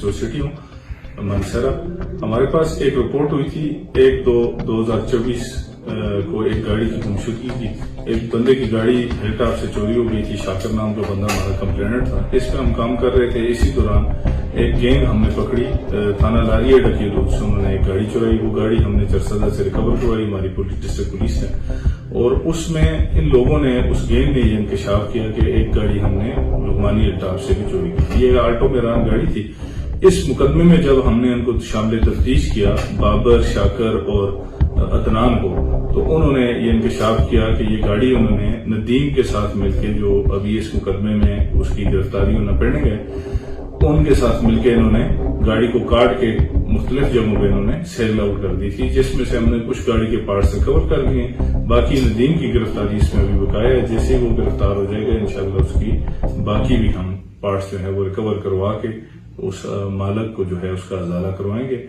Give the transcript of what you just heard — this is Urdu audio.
اسٹور سٹی ہوں منسرا. ہمارے پاس ایک رپورٹ ہوئی تھی 1/2/2024 کو ایک گاڑی کی گمشدگی کی. ایک بندے کی گاڑی ہل ٹاپ سے چوری ہو گئی تھی. شاکر نام کا بندہ ہمارا کمپلینٹ تھا. اس پہ ہم کام کر رہے تھے. اسی دوران ایک گینگ ہم نے پکڑی, تھانہ لاریہ ڈکی روڈ سے. انہوں نے ایک گاڑی چرائی. وہ گاڑی ہم نے چرسدہ سے ریکور کروائی ہماری ڈسٹرکٹ پولیس نے. اور اس میں ان لوگوں نے, اس گینگ نے یہ انکشاف کیا کہ ایک گاڑی ہم نے لکمانی ہل ٹاپ سے بھی چوری کی. یہ آلٹو میران گاڑی تھی. اس مقدمے میں جب ہم نے ان کو شامل تفتیش کیا, بابر, شاکر اور عدنان کو, تو انہوں نے یہ انکشاف کیا کہ یہ گاڑی انہوں نے ندیم کے ساتھ مل کے, جو ابھی اس مقدمے میں اس کی گرفتاری ہونا پڑیں گے, ان کے ساتھ مل کے انہوں نے گاڑی کو کاٹ کے مختلف جگہوں پہ انہوں نے سیل آؤٹ کر دی تھی, جس میں سے ہم نے کچھ گاڑی کے پارٹس ریکور کر لیے. باقی ندیم کی گرفتاری اس میں ابھی بقایا ہے. جیسے وہ گرفتار ہو جائے گا انشاءاللہ اس کی باقی بھی ہم پارٹس جو ہے وہ ریکور کروا کے اس مالک کو جو ہے اس کا ازالہ کروائیں گے.